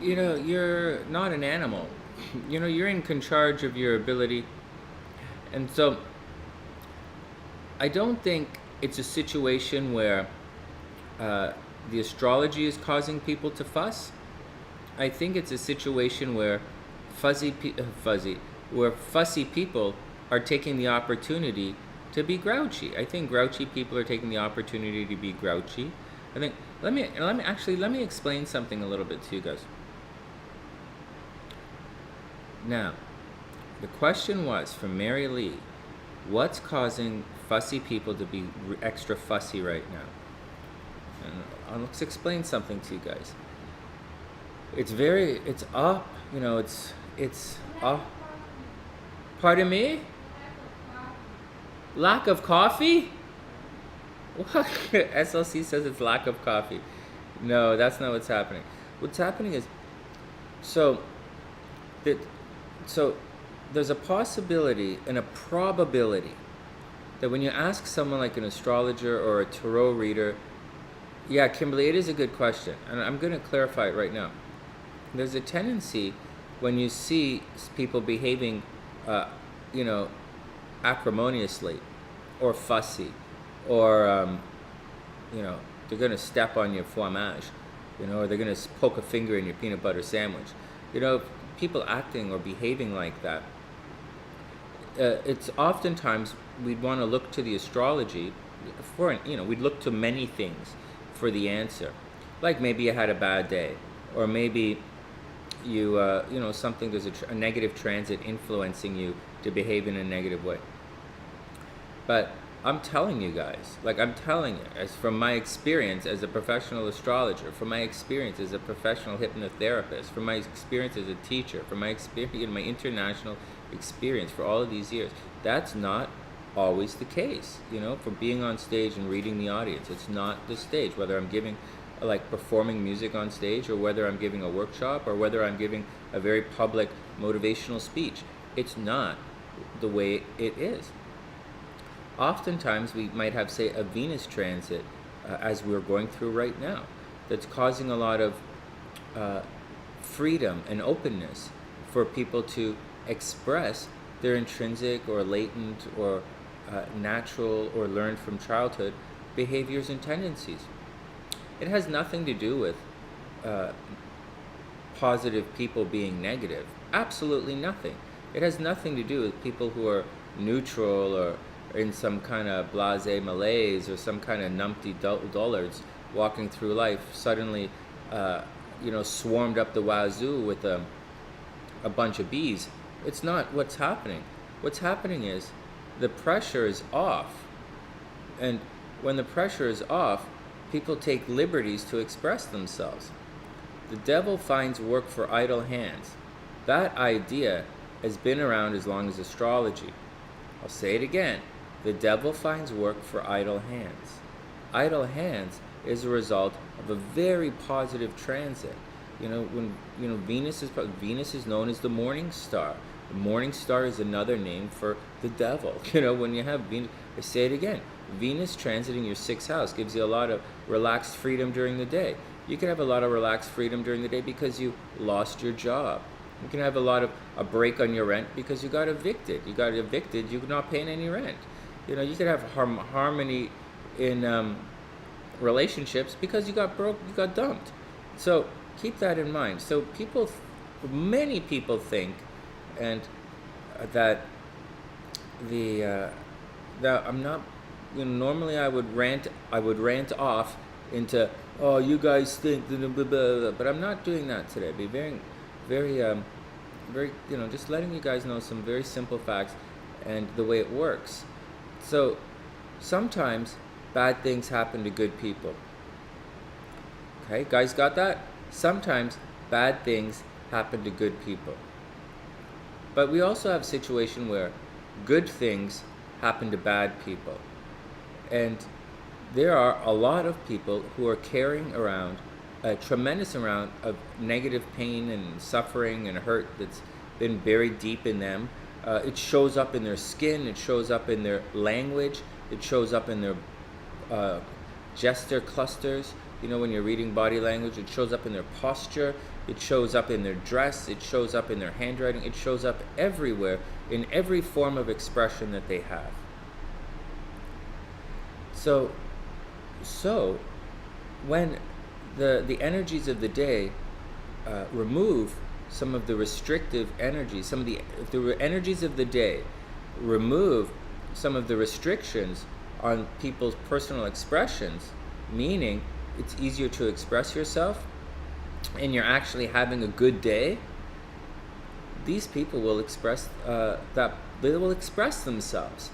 you're not an animal. You're in charge of your ability. And so I don't think it's a situation where uh, the astrology is causing people to fuss. I think it's a situation where fussy people are taking the opportunity to be grouchy. I think grouchy people are taking the opportunity to be grouchy. I think let me explain something a little bit to you guys. Now, the question was from Mary Lee, what's causing fussy people to be extra fussy right now? And let's explain something to you guys. It's up, it's up. Pardon me? Lack of coffee? What? SLC says it's lack of coffee. No, that's not what's happening. What's happening is, so that so there's a possibility and a probability that when you ask someone like an astrologer or a tarot reader, yeah, Kimberly, it is a good question, and I'm going to clarify it right now. There's a tendency when you see people behaving, you know, acrimoniously, or fussy, or they're going to step on your fromage, or they're going to poke a finger in your peanut butter sandwich. People acting or behaving like that. It's oftentimes we'd want to look to the astrology for, we'd look to many things for the answer. Like maybe you had a bad day, or maybe something, there's a negative transit influencing you to behave in a negative way. But I'm telling you guys, as from my experience as a professional astrologer, from my experience as a professional hypnotherapist, from my experience as a teacher, from my experience, my international experience for all of these years, that's not always the case. For being on stage and reading the audience, it's not the stage. Whether I'm giving, performing music on stage, or whether I'm giving a workshop, or whether I'm giving a very public motivational speech, it's not the way it is. Oftentimes we might have, say, a Venus transit, as we're going through right now, that's causing a lot of freedom and openness for people to express their intrinsic or latent or natural or learned from childhood behaviors and tendencies. It has nothing to do with positive people being negative. Absolutely nothing. It has nothing to do with people who are neutral or in some kind of blasé malaise or some kind of numpty dullards walking through life suddenly, swarmed up the wazoo with a bunch of bees. It's not what's happening. What's happening is the pressure is off. And when the pressure is off, people take liberties to express themselves. The devil finds work for idle hands. That idea has been around as long as astrology. I'll say it again. The devil finds work for idle hands. Idle hands is a result of a very positive transit. When Venus is known as the morning star. The morning star is another name for the devil. When you have Venus, I say it again. Venus transiting your 6th house gives you a lot of relaxed freedom during the day. You can have a lot of relaxed freedom during the day because you lost your job. You can have a break on your rent because you got evicted. You're not paying any rent. You could have harmony in relationships because you got broke, you got dumped. So keep that in mind. So many people think, and that that I'm not. Normally I would rant off into, oh, you guys think, blah, blah, blah, but I'm not doing that today. Be very, very, just letting you guys know some very simple facts and the way it works. So sometimes bad things happen to good people. Okay, guys, got that? Sometimes bad things happen to good people. But we also have a situation where good things happen to bad people. And there are a lot of people who are carrying around a tremendous amount of negative pain and suffering and hurt that's been buried deep in them. It shows up in their skin, it shows up in their language, it shows up in their gesture clusters, You know, when you're reading body language, it shows up in their posture, it shows up in their dress, it shows up in their handwriting, it shows up everywhere in every form of expression that they have. So when the energies of the day remove some of the restrictive energies, if the energies of the day remove some of the restrictions on people's personal expressions, meaning it's easier to express yourself and you're actually having a good day, these people will express they will express themselves,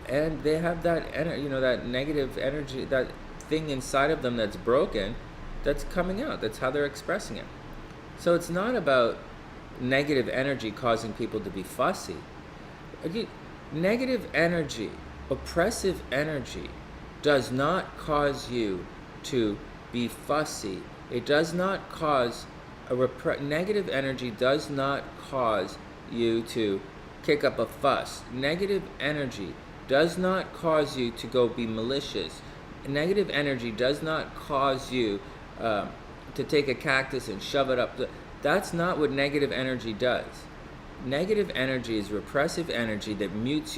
and they have that that negative energy, that thing inside of them that's broken, that's coming out. That's how they're expressing it. So it's not about negative energy causing people to be fussy. Again, negative energy, oppressive energy, does not cause you to be fussy. It does not cause negative energy does not cause you to kick up a fuss. Negative energy does not cause you to go be malicious. Negative energy does not cause you to take a cactus and shove it up. That's not what negative energy does. Negative energy is repressive energy that mutes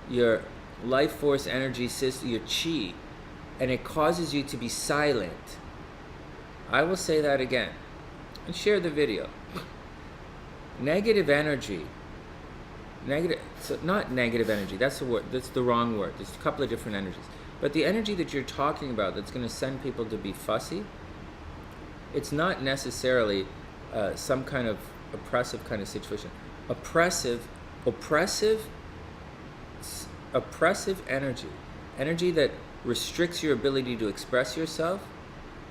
your life force energy system, your chi, and it causes you to be silent. I will say that again and share the video. Negative energy, not negative energy, that's the word, that's the wrong word. There's a couple of different energies. But the energy that you're talking about that's going to send people to be fussy, it's not necessarily some kind of oppressive kind of situation. Oppressive energy that restricts your ability to express yourself,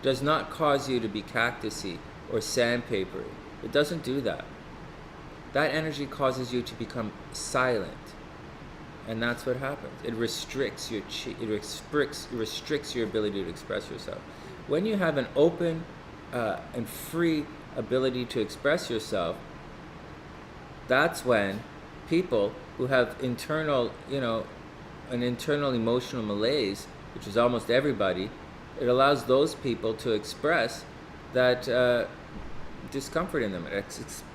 does not cause you to be cactusy or sandpapery. It doesn't do that. That energy causes you to become silent, and that's what happens. It restricts your chi. It restricts your ability to express yourself. When you have an open and free ability to express yourself, that's when people who have an internal emotional malaise, which is almost everybody, it allows those people to express that discomfort in them.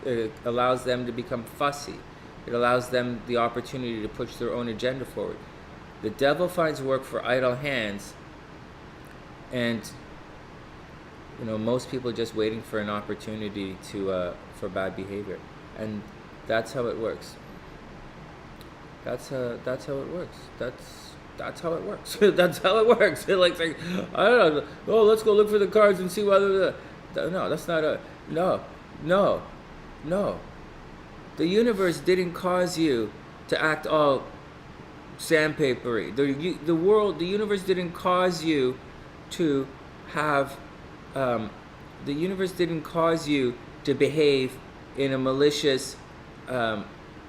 It allows them to become fussy. It allows them the opportunity to push their own agenda forward. The devil finds work for idle hands, and most people are just waiting for an opportunity for bad behavior, and that's how it works. That's how it works. That's how it works. That's how it works. Like I don't know. Oh, let's go look for the cards and see whether no, that's not a no. The universe didn't cause you to act all sandpapery. The universe didn't cause you to have. The universe didn't cause you to behave in a malicious,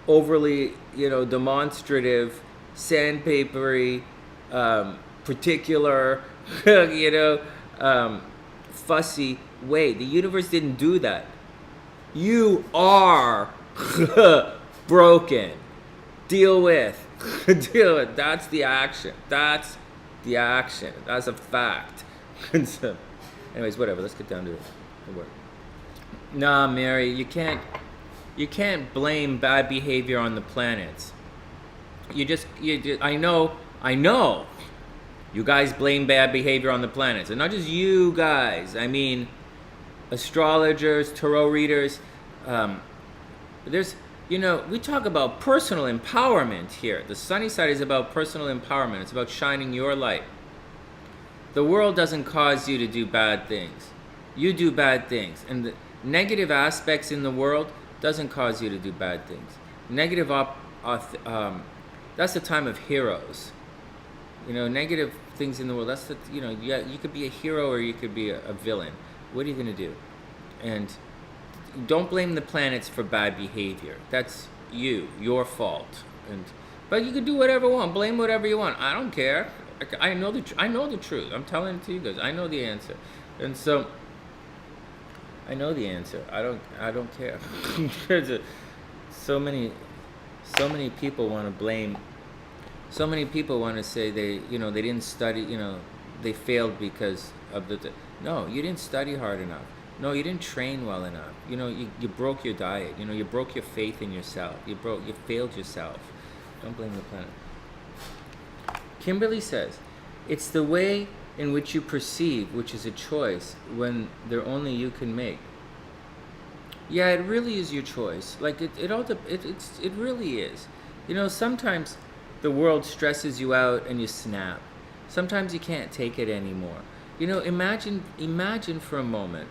overly, demonstrative, sandpapery, particular, fussy way. The universe didn't do that. You are broken. Deal with. That's the action. That's a fact. So, anyways, whatever. Let's get down to the work. Nah, Mary, you can't blame bad behavior on the planets. I know. You guys blame bad behavior on the planets, and not just you guys. I mean, astrologers, tarot readers. We talk about personal empowerment here. The sunny side is about personal empowerment. It's about shining your light. The world doesn't cause you to do bad things. You do bad things, and the negative aspects in the world doesn't cause you to do bad things. Negative that's the time of heroes. Negative things in the world. That's you could be a hero or you could be a villain. What are you gonna do? And don't blame the planets for bad behavior. That's your fault. But you could do whatever you want. Blame whatever you want. I don't care. I know the truth. I'm telling it to you guys. I know the answer, and so I know the answer. I don't care. So many people want to blame. So many people want to say they didn't study. they failed because of no, you didn't study hard enough. No, you didn't train well enough. You broke your diet. You broke your faith in yourself. You failed yourself. Don't blame the planet. Kimberly says, it's the way in which you perceive, which is a choice when there only you can make. Yeah, it really is your choice. Like it really is. Sometimes the world stresses you out and you snap. Sometimes you can't take it anymore. Imagine for a moment.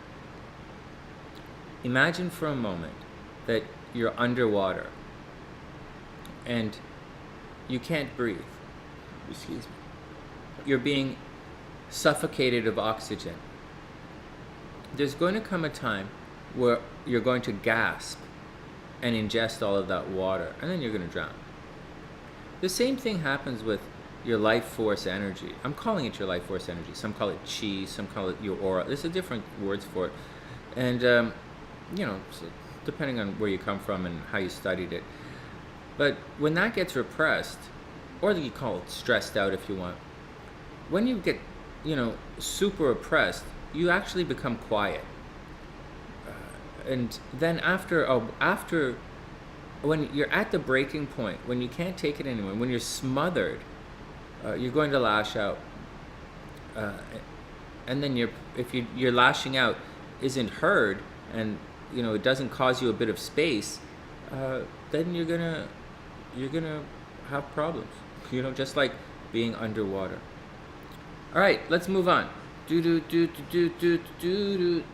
Imagine for a moment that you're underwater and you can't breathe. Excuse me. You're being suffocated of oxygen. There's going to come a time where you're going to gasp and ingest all of that water, and then you're going to drown. The same thing happens with your life force energy. I'm calling it your life force energy. Some call it chi, some call it your aura. There's different words for it. And, so depending on where you come from and how you studied it. But when that gets repressed, or you call it stressed out if you want, when you get, super oppressed, you actually become quiet. And then after, when you're at the breaking point, when you can't take it anymore, when you're smothered, you're going to lash out. And then if your lashing out isn't heard, and it doesn't cause you a bit of space, then you're gonna have problems. Just like being underwater. All right, let's move on. Do do do do do do do do.